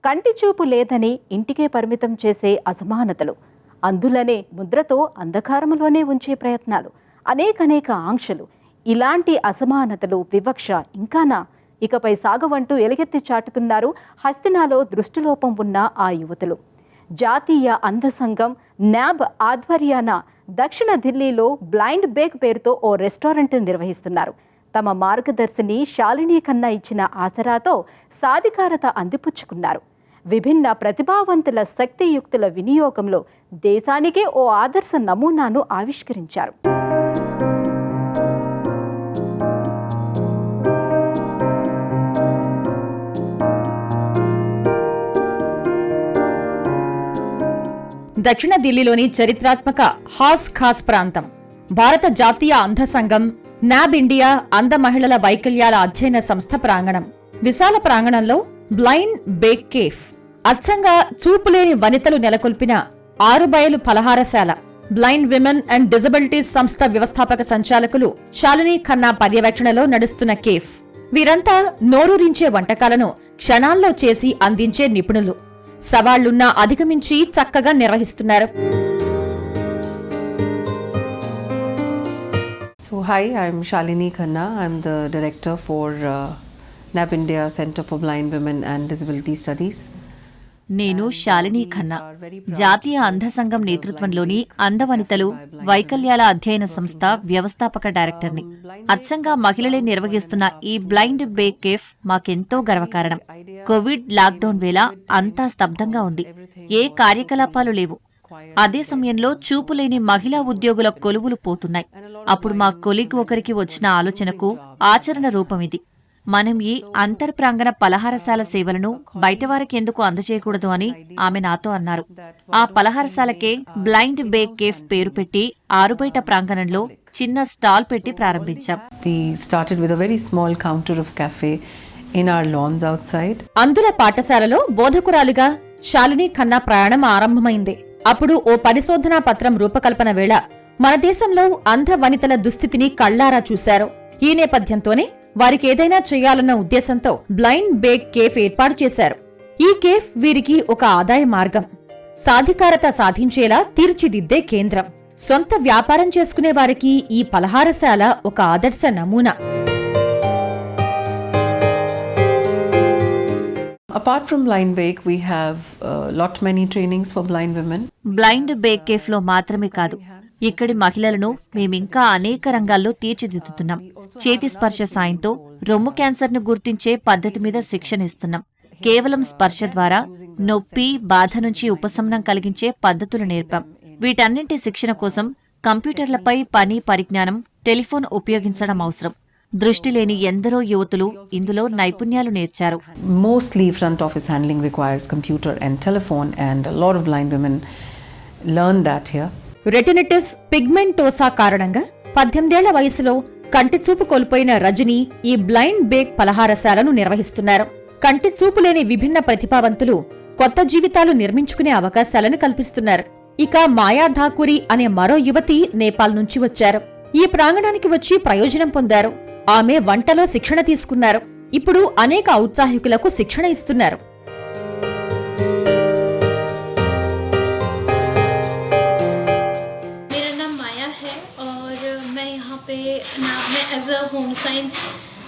కంటి చూపు లేదని ఇంటికే పరిమితం చేసే అసమానతలు, అందులనే ముద్రతో అంధకారములోనే ఉంచే ప్రయత్నాలు, అనేక ఆంక్షలు, ఇలాంటి అసమానతలు, వివక్ష ఇంకానా ఇకపై సాగవంటూ ఎలుగెత్తి చాటుతున్నారు హస్తినాలో దృష్టిలోపం ఉన్న ఆ యువతులు. జాతీయ అంధ సంఘం న్యాబ్ ఆధ్వర్యాన దక్షిణ ఢిల్లీలో బ్లైండ్ బేక్ పేరుతో ఓ రెస్టారెంట్ నిర్వహిస్తున్నారు. తమ మార్గదర్శిని శాలిని ఖన్నా ఇచ్చిన ఆసరాతో సాధికారత అందిపుచ్చుకున్నారు. విభిన్న ప్రతిభావంతుల శక్తియుక్తుల వినియోగంలో దేశానికే ఓ ఆదర్శ నమూనాను ఆవిష్కరించారు. దక్షిణ ఢిల్లీలోని చరిత్రాత్మక హాస్ ఖాస్ ప్రాంతం భారత జాతీయ అంధ సంఘం న్యాబ్ ఇండియా అంధ మహిళల వైకల్యాల అధ్యయన సంస్థ ప్రాంగణం. విశాల ప్రాంగణంలో బ్లైండ్ బేక్ కేఫ్, అచ్చంగా చూపులేని వనితలు నెలకొల్పిన 6 బయలు ఫలహారశాల. బ్లైండ్ విమెన్ అండ్ డిజబిలిటీస్ సంస్థ వ్యవస్థాపక సంచాలకులు శాలిని ఖన్నా పర్యవేక్షణలో నడుస్తున్న కేఫ్. వీరంతా నోరూరించే వంటకాలను క్షణాల్లో చేసి అందించే నిపుణులు. సవాళ్లున్నా అధిగమించి చక్కగా నిర్వహిస్తున్నారు. So hi, I'm Shalini Khanna. I'm the director for NAB India Center for Blind Women and Disability Studies. నేను శాలిని ఖన్నా, జాతీయ అంధ సంఘం నేతృత్వంలోని అందవనితలు వైకల్యాల అధ్యయన సంస్థ వ్యవస్థాపక డైరెక్టర్ని. అచ్చంగా మహిళలే నిర్వహిస్తున్న ఈ బ్లైండ్ బేక్ కేఫ్ మాకెంతో గర్వకారణం. కోవిడ్ లాక్డౌన్ వేళ అంతా స్తబ్దంగా ఉంది. ఏ కార్యకలాపాలు లేవు. అదే సమయంలో చూపులేని మహిళా ఉద్యోగుల కొలువులు పోతున్నాయి. అప్పుడు మా కొలీగ్ ఒకరికి వచ్చిన ఆలోచనకు ఆచరణ రూపమిది. మనం ఈ అంతర్ప్రాంగణ పలహారశాల సేవలను బయటవారికి ఎందుకు అందజేయకూడదు అని ఆమె నాతో అన్నారు. ఆ పలహారశాలకే బ్లైండ్ బేక్ కేఫ్ పేరు పెట్టి ఆరుబయట ప్రాంగణంలో చిన్న స్టాల్ పెట్టి ప్రారంభించాం. We started with a very small counter of cafe in our lawns outside. అందుల పాఠశాలలో బోధకురాలిగా శాలిని ఖన్నా ప్రయాణం ఆరంభమైంది. అప్పుడు ఓ పరిశోధనా పత్రం రూపకల్పన వేళ మన దేశంలో అంధ వనితల దుస్థితిని కళ్లారా చూశారు. ఈ నేపథ్యంతోనే వారికేదైనా చేయాలన్న ఉద్దేశంతో బ్లైండ్ బేక్ కేఫ్ ఏర్పాటు చేశారు. ఈ కేఫ్ వీరికి ఒక ఆదాయ మార్గం, సాధికారత సాధించేలా తీర్చిదిద్దే కేంద్రం. సొంత వ్యాపారం చేసుకునే వారికి ఈ పలహారశాల ఒక ఆదర్శ నమూనా. Apart from blind bake, we have lot many trainings for blind women. Blind bake cafe లో మాత్రమే కాదు, ఇక్కడి మహిళలను మేమింకా అనేక రంగాల్లో తీర్చిదిద్దుతున్నాం. చేతి స్పర్శ సాయంతో రొమ్ము క్యాన్సర్ను గుర్తించే పద్ధతి మీద శిక్షణ ఇస్తున్నాం. కేవలం స్పర్శ ద్వారా నొప్పి, బాధ నుంచి ఉపశమనం కలిగించే పద్ధతులు నేర్పాం. వీటన్నింటి శిక్షణ కోసం కంప్యూటర్లపై పని పరిజ్ఞానం, టెలిఫోన్ ఉపయోగించడం అవసరం. దృష్టి లేని ఎందరో యువతులు ఇందులో నైపుణ్యాలు నేర్చారు. Mostly front office handling requires computer and telephone, and a lot of blind women learn that here. Retinitis pigmentosa కారణంగా 18 ఏళ్ల వయసులో కంటి చూపు కోల్పోయిన రజని ఈ బ్లైండ్ బేక్ పలహారశాలను నిర్వహిస్తున్నారు. కంటి చూపు లేని విభిన్న ప్రతిభావంతులు కొత్త జీవితాలు నిర్మించుకునే అవకాశాలను కల్పిస్తున్నారు. ఇక మాయా ఠాకూరి అనే మరో యువతి నేపాల్ నుంచి వచ్చారు. ఈ ప్రాంగణానికి వచ్చి ప్రయోజనం పొందారు. ఆమె వంటలో శిక్షణ తీసుకున్నారు. ఇప్పుడు అనేక ఔత్సాహికులకు శిక్షణ ఇస్తున్నారు. होम साइंस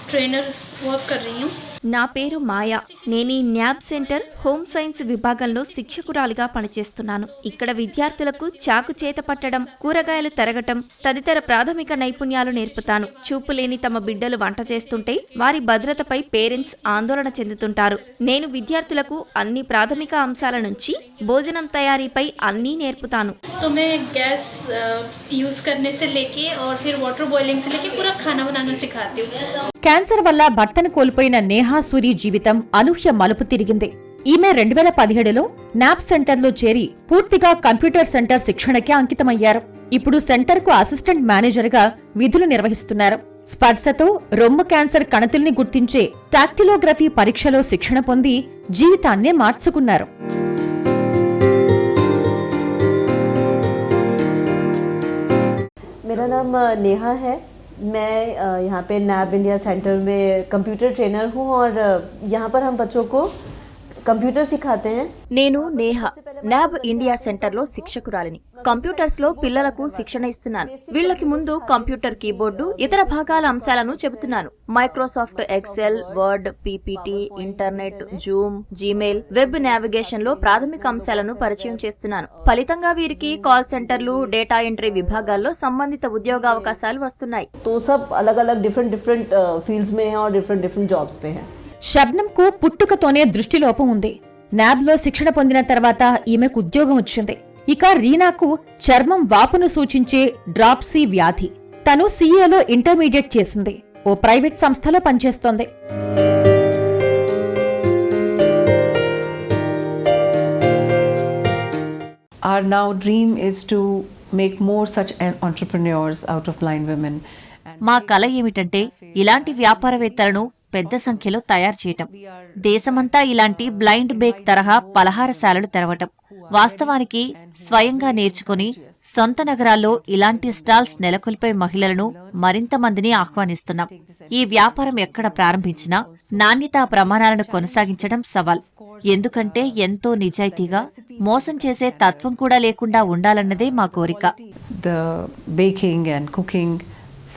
ट्रेनर वर्क कर रही हूँ. నా పేరు మాయా. నేను ఈ న్యాబ్ సెంటర్ హోమ్ సైన్స్ విభాగంలో శిక్షకురాలిగా పనిచేస్తున్నాను. ఇక్కడ విద్యార్థులకు చాకు చేత పట్టడం, కూరగాయలు తరగటం తదితర ప్రాథమిక నైపుణ్యాలు నేర్పుతాను. చూపులేని తమ బిడ్డలు వంట చేస్తుంటే వారి భద్రతపై పేరెంట్స్ ఆందోళన చెందుతుంటారు. నేను విద్యార్థులకు అన్ని ప్రాథమిక అంశాల నుంచి భోజనం తయారీపై అన్నీ నేర్పుతాను. तो मैं गैस यूज करने से लेके और फिर वाटर बॉइलिंग से लेके पूरा खाना बनाना सिखाती हूँ. క్యాన్సర్ వల్ల భర్తను కోల్పోయిన నేహా సూరి జీవితం అనూహ్య మలుపు తిరిగింది. ఈమె 2017లో న్యాబ్ సెంటర్లో చేరి పూర్తిగా కంప్యూటర్ సెంటర్ శిక్షణకి అంకితమయ్యారు. ఇప్పుడు సెంటర్కు అసిస్టెంట్ మేనేజర్గా విధులు నిర్వహిస్తున్నారు. స్పర్శతో రొమ్ము క్యాన్సర్ కణతుల్ని గుర్తించే టాక్టిలోగ్రఫీ పరీక్షలో శిక్షణ పొంది జీవితాన్నే మార్చుకున్నారు. मेरा नाम नेहा है. मैं यहाँ पे नैब इंडिया सेंटर में कंप्यूटर ट्रेनर हूँ और यहाँ पर हम बच्चों को कंप्यूटर सिखाते हैं। నేను నేహ న్యాబ్ ఇండియా సెంటర్లో శిక్షకురాలిని. కంప్యూటర్స్ లో పిల్లలకు శిక్షణ ఇస్తున్నాను. వీళ్ళకి ముందు కంప్యూటర్ కీబోర్డు, ఇతర భాగాల అంశాలను చెబుతున్నాను. Microsoft Excel, word, PPT, internet, Zoom, Gmail, web navigation లో ప్రాథమిక అంశాలను పరిచయం చేస్తున్నాను. ఫలితంగా వీరికి కాల్ సెంటర్లు, డేటా ఎంట్రీ విభాగాల్లో సంబంధిత ఉద్యోగావకాశాలు వస్తున్నాయి. तो सब अलग अलग डिफरेंट फील्ड्स में हैं और डिफरेंट जॉब्स पे हैं। షబ్నంకు పుట్టుకతోనే దృష్టిలోపం ఉంది. న్యాబ్లో శిక్షణ పొందిన తర్వాత ఈమెకు ఉద్యోగం వచ్చింది. ఇక రీనాకు చర్మం వాపును సూచించే డ్రాప్సీ వ్యాధి. తను సీఏలో ఇంటర్మీడియట్ చేసింది. ఓ ప్రైవేట్ సంస్థలో పనిచేస్తోంది. Our now dream is to make more such entrepreneurs out of blind women. మా కల ఏమిటంటే ఇలాంటి వ్యాపారవేత్తలను పెద్ద సంఖ్యలో తయారు చేయటం. దేశమంతా ఇలాంటి బ్లైండ్ బేక్ తరహా పలహారశాలలు తెరవటం. వాస్తవానికి స్వయంగా నేర్చుకుని సొంత నగరాల్లో ఇలాంటి స్టాల్స్ నెలకొల్పే మహిళలను మరింత మందిని ఆహ్వానిస్తున్నాం. ఈ వ్యాపారం ఎక్కడ ప్రారంభించినా నాణ్యతా ప్రమాణాలను కొనసాగించడం సవాల్. ఎందుకంటే ఎంతో నిజాయితీగా మోసం చేసే తత్వం కూడా లేకుండా ఉండాలన్నదే మా కోరిక. The baking and cooking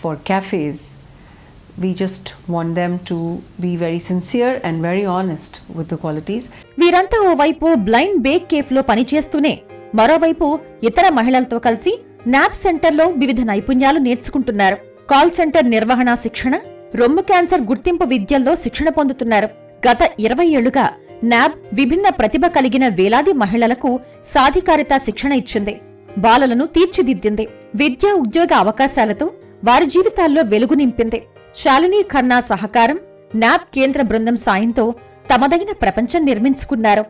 for cafes, we just want them to be very sincere and very honest with the qualities. వీరంతా ఓవైపు బ్లైండ్ బేక్ కేఫ్లో పనిచేస్తూనే మరోవైపు ఇతర మహిళలతో కలిసి న్యాబ్ సెంటర్లో వివిధ నైపుణ్యాలు నేర్చుకుంటున్నారు. కాల్ సెంటర్ నిర్వహణ శిక్షణ, రొమ్ము క్యాన్సర్ గుర్తింపు విద్యల్లో శిక్షణ పొందుతున్నారు. గత 20 ఏళ్లుగా న్యాబ్ విభిన్న ప్రతిభ కలిగిన వేలాది మహిళలకు సాధికారిత శిక్షణ ఇచ్చింది. బాలలను తీర్చిదిద్దింది. విద్యా ఉద్యోగ అవకాశాలతో వారి జీవితాల్లో వెలుగు నింపింది. శాలిని ఖన్నా సహకారం, న్యాబ్ కేంద్ర బృందం సాయంతో తమదైన ప్రపంచం నిర్మించుకున్నారు.